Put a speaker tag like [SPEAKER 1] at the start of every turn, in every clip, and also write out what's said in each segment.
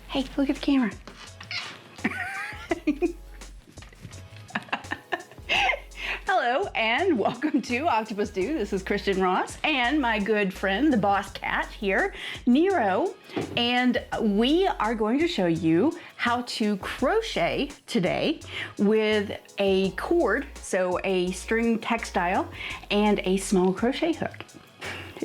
[SPEAKER 1] Hey, look at the camera. Hello and welcome to OctopusDo. This is Christian Ross and my good friend, the boss cat here, Nero. And we are going to show you how to crochet today with a cord, so a string textile and a small crochet hook.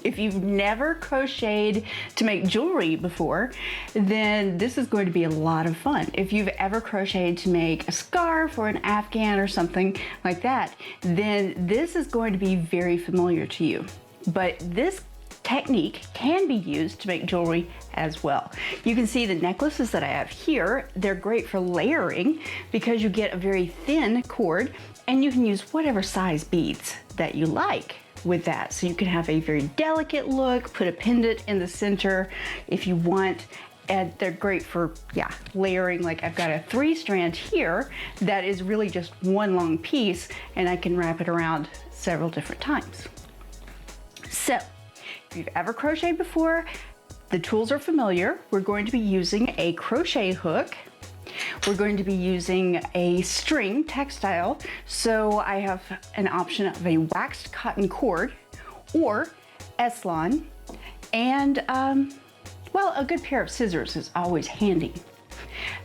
[SPEAKER 1] If you've never crocheted to make jewelry before, then this is going to be a lot of fun. If you've ever crocheted to make a scarf or an afghan or something like that, then this is going to be very familiar to you. But this technique can be used to make jewelry as well. You can see the necklaces that I have here. They're great for layering because you get a very thin cord and you can use whatever size beads that you like with that. So you can have a very delicate look, put a pendant in the center if you want, and they're great for, layering. Like I've got a 3-strand here that is really just one long piece and I can wrap it around several different times. So if you've ever crocheted before, the tools are familiar. We're going to be using a crochet hook. We're going to be using a string textile. So I have an option of a waxed cotton cord or s-lon, and a good pair of scissors is always handy.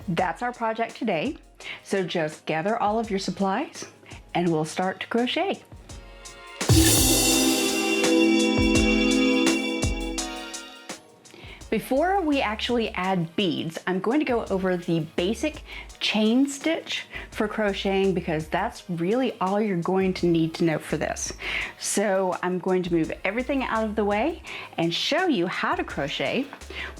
[SPEAKER 1] That's our project today. So just gather all of your supplies and we'll start to crochet. Before we actually add beads, I'm going to go over the basic chain stitch for crocheting because that's really all you're going to need to know for this. So I'm going to move everything out of the way and show you how to crochet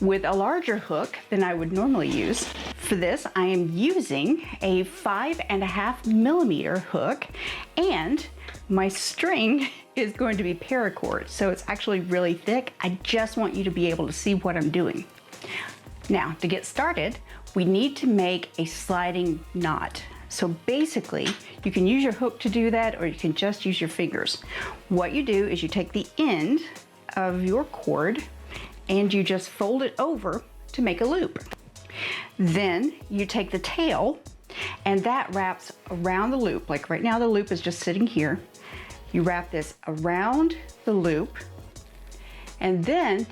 [SPEAKER 1] with a larger hook than I would normally use. For this, I am using a 5.5 millimeter hook, and my string is going to be paracord, so it's actually really thick. I just want you to be able to see what I'm doing. Now, to get started, we need to make a sliding knot. So basically, you can use your hook to do that, or you can just use your fingers. What you do is you take the end of your cord and you just fold it over to make a loop. Then you take the tail and that wraps around the loop. Like right now, the loop is just sitting here. You wrap this around the loop and then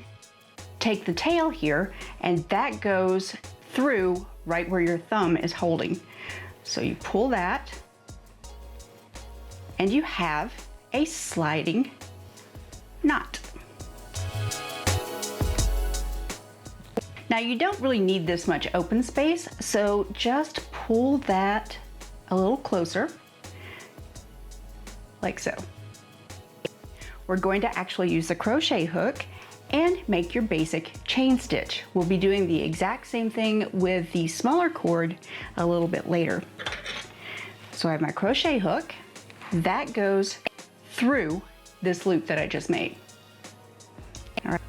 [SPEAKER 1] take the tail here and that goes through right where your thumb is holding. So you pull that and you have a sliding knot. Now you don't really need this much open space, so just pull that a little closer, like so. We're going to actually use the crochet hook and make your basic chain stitch. We'll be doing the exact same thing with the smaller cord a little bit later. So I have my crochet hook that goes through this loop that I just made. All right.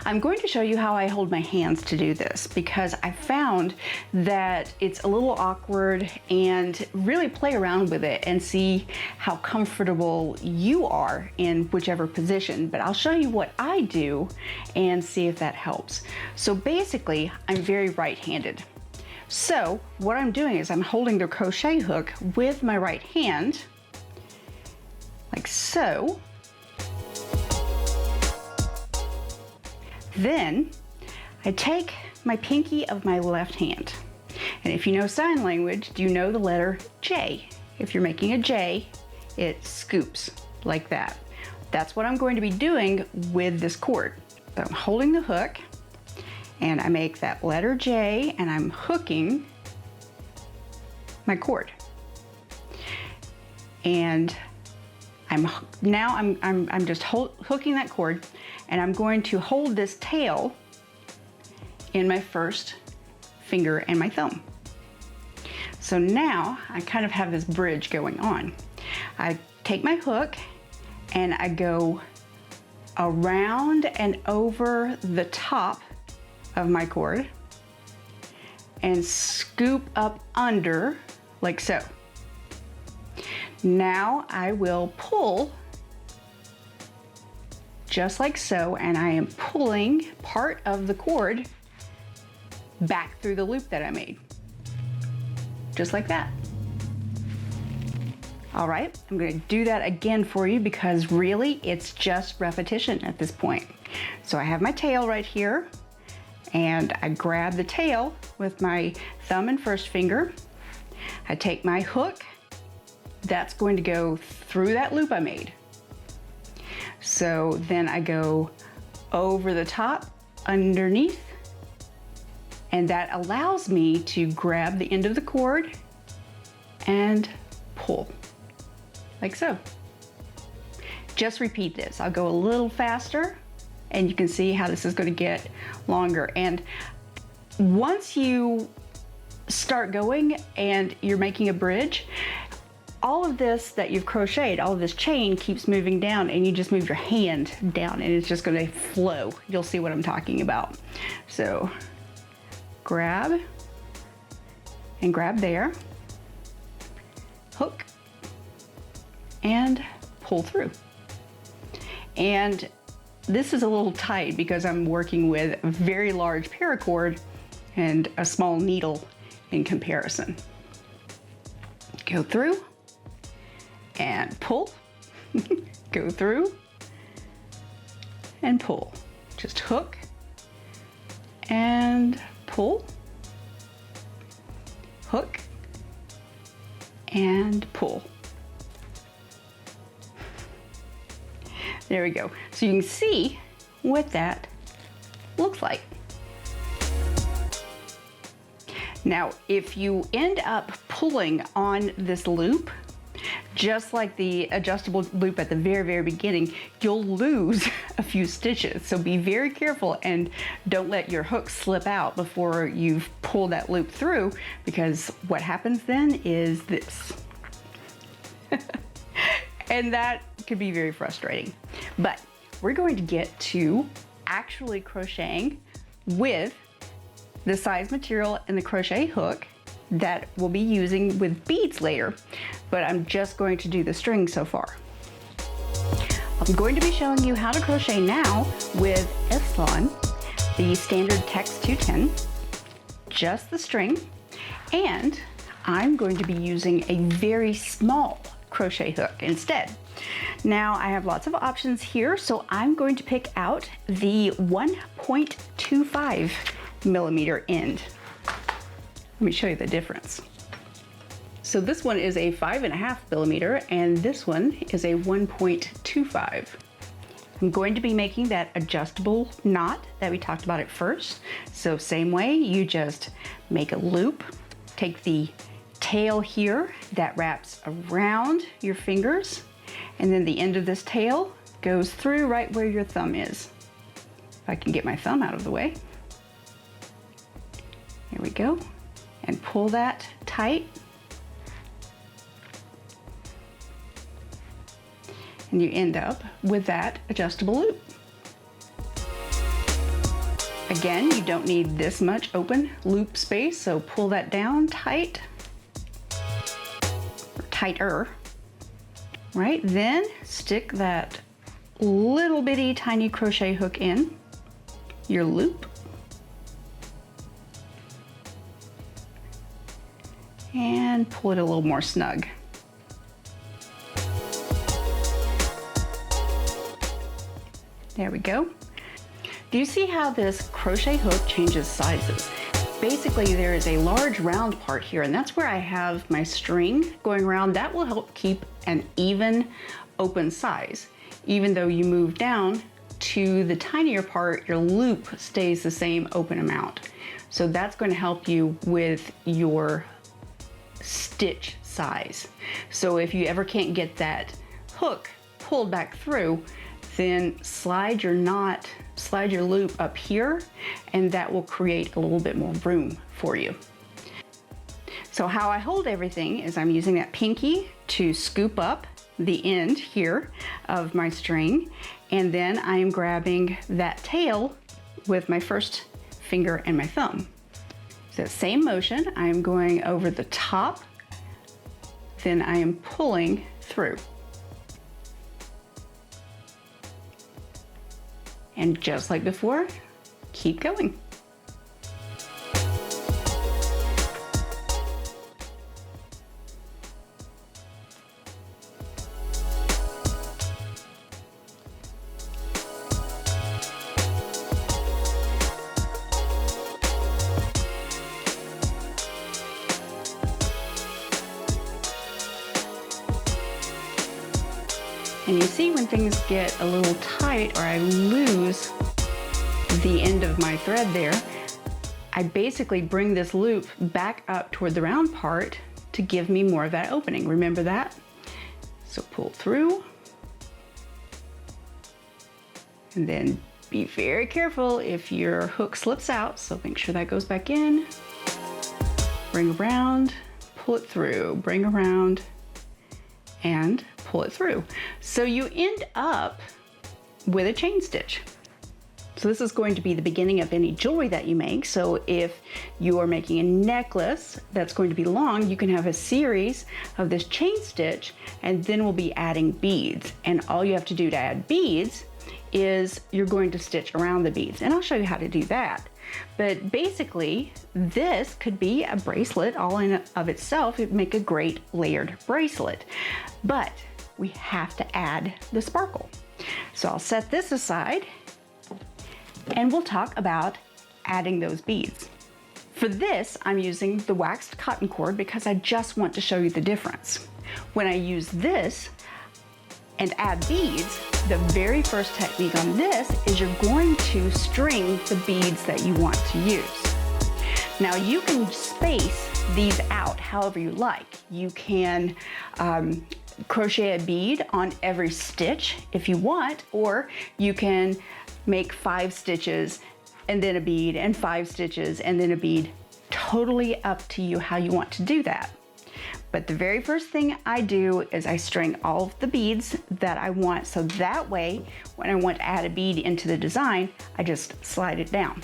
[SPEAKER 1] I'm going to show you how I hold my hands to do this because I found that it's a little awkward, and really play around with it and see how comfortable you are in whichever position. But I'll show you what I do and see if that helps. So basically, I'm very right-handed. So what I'm doing is I'm holding the crochet hook with my right hand, like so. Then I take my pinky of my left hand, and if you know sign language, you know the letter J. If you're making a J, it scoops like that. That's what I'm going to be doing with this cord. So I'm holding the hook and I make that letter J and I'm hooking my cord. And I'm just hooking that cord, and I'm going to hold this tail in my first finger and my thumb. So now I kind of have this bridge going on. I take my hook and I go around and over the top of my cord and scoop up under like so. Now I will pull just like so, and I am pulling part of the cord back through the loop that I made. Just like that. All right, I'm going to do that again for you because really it's just repetition at this point. So I have my tail right here and I grab the tail with my thumb and first finger. I take my hook, that's going to go through that loop I made. So then I go over the top, underneath, and that allows me to grab the end of the cord and pull, like so. Just repeat this. I'll go a little faster and you can see how this is going to get longer. And once you start going and you're making a bridge, all of this that you've crocheted, all of this chain keeps moving down and you just move your hand down and it's just going to flow. You'll see what I'm talking about. So grab and grab there, hook and pull through. And this is a little tight because I'm working with a very large paracord and a small needle in comparison. Go through and pull, go through and pull. Just hook and pull, hook and pull. There we go. So you can see what that looks like. Now, if you end up pulling on this loop, just like the adjustable loop at the very, very beginning, you'll lose a few stitches. So be very careful and don't let your hook slip out before you've pulled that loop through, because what happens then is this. And that could be very frustrating. But we're going to get to actually crocheting with the size material and the crochet hook that we'll be using with beads later, but I'm just going to do the string so far. I'm going to be showing you how to crochet now with s-lon, the standard Tex 210, just the string, and I'm going to be using a very small crochet hook instead. Now I have lots of options here, so I'm going to pick out the 1.25 millimeter end. Let me show you the difference. So this one is a 5.5 millimeter and this one is a 1.25. I'm going to be making that adjustable knot that we talked about at first. So same way, you just make a loop, take the tail here that wraps around your fingers, and then the end of this tail goes through right where your thumb is. If I can get my thumb out of the way. There we go. And pull that tight. And you end up with that adjustable loop. Again, you don't need this much open loop space, so pull that down tight, or tighter, right? Then stick that little bitty tiny crochet hook in your loop. And pull it a little more snug. There we go. Do you see how this crochet hook changes sizes? Basically, there is a large round part here, and that's where I have my string going around. That will help keep an even open size. Even though you move down to the tinier part, your loop stays the same open amount. So that's going to help you with your stitch size. So if you ever can't get that hook pulled back through, then slide your loop up here, and that will create a little bit more room for you. So how I hold everything is I'm using that pinky to scoop up the end here of my string, and then I am grabbing that tail with my first finger and my thumb. So same motion, I am going over the top, then I am pulling through. And just like before, keep going. And you see when things get a little tight or I lose the end of my thread there, I basically bring this loop back up toward the round part to give me more of that opening. Remember that? So pull through, and then be very careful if your hook slips out, so make sure that goes back in. Bring around, pull it through, bring around, and pull it through. So you end up with a chain stitch. So this is going to be the beginning of any jewelry that you make. So if you are making a necklace that's going to be long, you can have a series of this chain stitch, and then we'll be adding beads. And all you have to do to add beads is you're going to stitch around the beads. And I'll show you how to do that. But basically, this could be a bracelet all in of itself. It'd make a great layered bracelet. But we have to add the sparkle. So I'll set this aside, and we'll talk about adding those beads. For this, I'm using the waxed cotton cord because I just want to show you the difference. When I use this and add beads, the very first technique on this is you're going to string the beads that you want to use. Now you can space these out however you like. You can crochet a bead on every stitch if you want, or you can make 5 stitches and then a bead, and 5 stitches and then a bead. Totally up to you how you want to do that. But the very first thing I do is I string all of the beads that I want, so that way when I want to add a bead into the design, I just slide it down.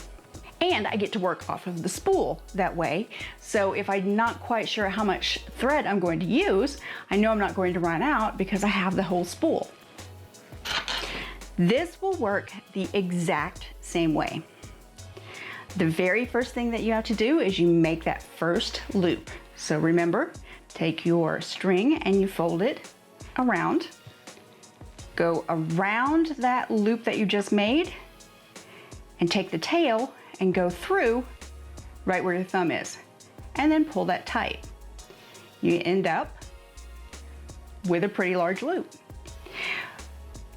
[SPEAKER 1] And I get to work off of the spool that way. So if I'm not quite sure how much thread I'm going to use, I know I'm not going to run out because I have the whole spool. This will work the exact same way. The very first thing that you have to do is you make that first loop. So remember, take your string and you fold it around. Go around that loop that you just made and take the tail and go through right where your thumb is, and then pull that tight. You end up with a pretty large loop.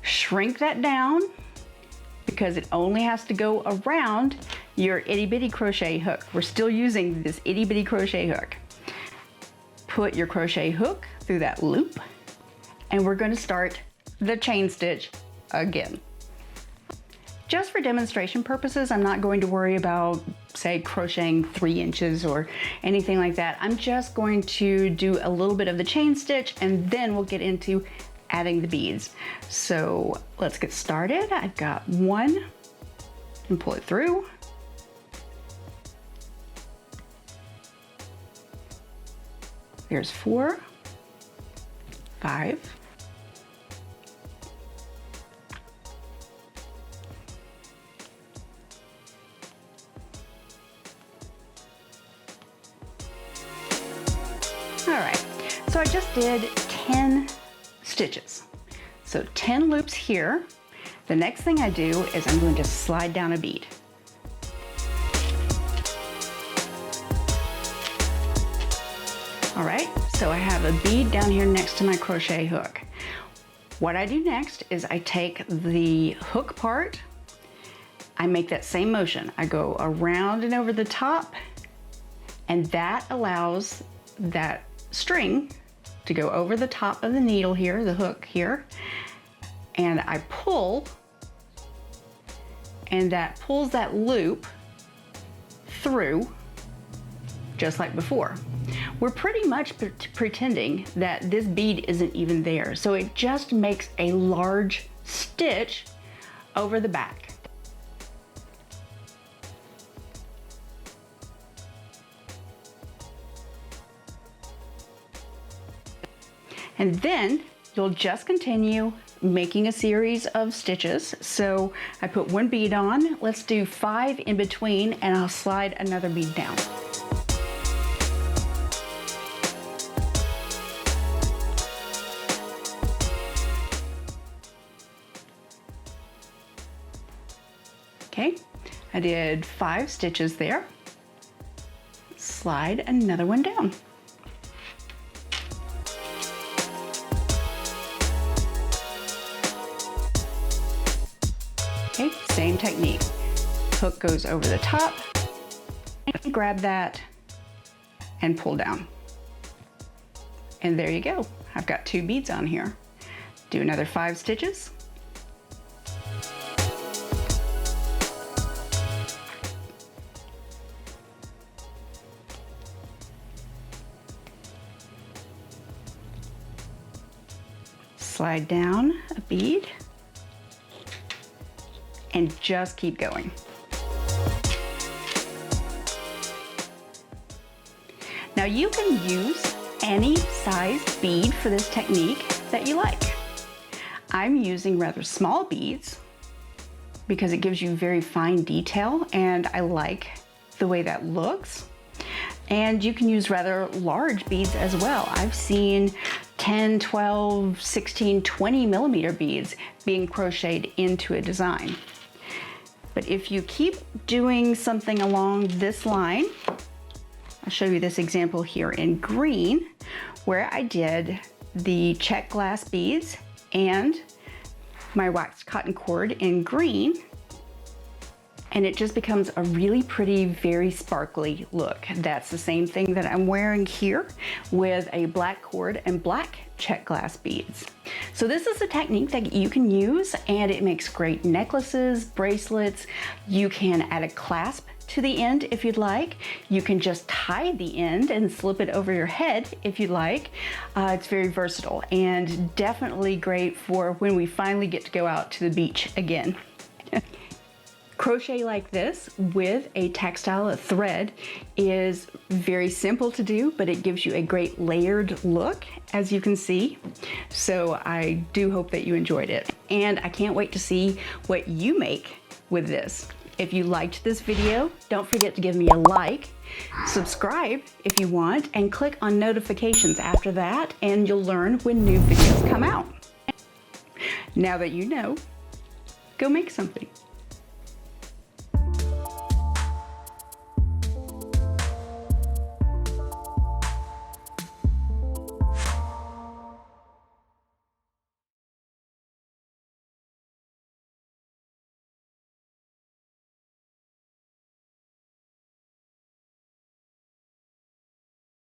[SPEAKER 1] Shrink that down because it only has to go around your itty bitty crochet hook. We're still using this itty bitty crochet hook. Put your crochet hook through that loop, and we're going to start the chain stitch again. Just for demonstration purposes, I'm not going to worry about, say, crocheting 3 inches or anything like that. I'm just going to do a little bit of the chain stitch, and then we'll get into adding the beads. So let's get started. I've got 1 and pull it through. There's 4, 5, 'All right, so I just did 10 stitches. So 10 loops here. The next thing I do is I'm going to slide down a bead. All right, so I have a bead down here next to my crochet hook. What I do next is I take the hook part, I make that same motion. I go around and over the top, and that allows that string to go over the top of the needle here, the hook here, and I pull, and that pulls that loop through just like before. We're pretty much pretending that this bead isn't even there, so it just makes a large stitch over the back. And then you'll just continue making a series of stitches. So I put 1 bead on, let's do 5 in between, and I'll slide another bead down. Okay, I did 5 stitches there. Slide another one down. Same technique. Hook goes over the top, grab that, and pull down. And there you go. I've got 2 beads on here. Do another 5 stitches. Slide down a bead and just keep going. Now you can use any size bead for this technique that you like. I'm using rather small beads because it gives you very fine detail and I like the way that looks. And you can use rather large beads as well. I've seen 10, 12, 16, 20 millimeter beads being crocheted into a design. But if you keep doing something along this line, I'll show you this example here in green, where I did the check glass beads and my waxed cotton cord in green, and it just becomes a really pretty, very sparkly look. That's the same thing that I'm wearing here with a black cord and black check glass beads. So this is a technique that you can use and it makes great necklaces, bracelets. You can add a clasp to the end if you'd like. You can just tie the end and slip it over your head if you'd like. It's very versatile and definitely great for when we finally get to go out to the beach again. Crochet like this with a textile thread is very simple to do, but it gives you a great layered look, as you can see. So I do hope that you enjoyed it. And I can't wait to see what you make with this. If you liked this video, don't forget to give me a like, subscribe if you want, and click on notifications after that, and you'll learn when new videos come out. Now that you know, go make something.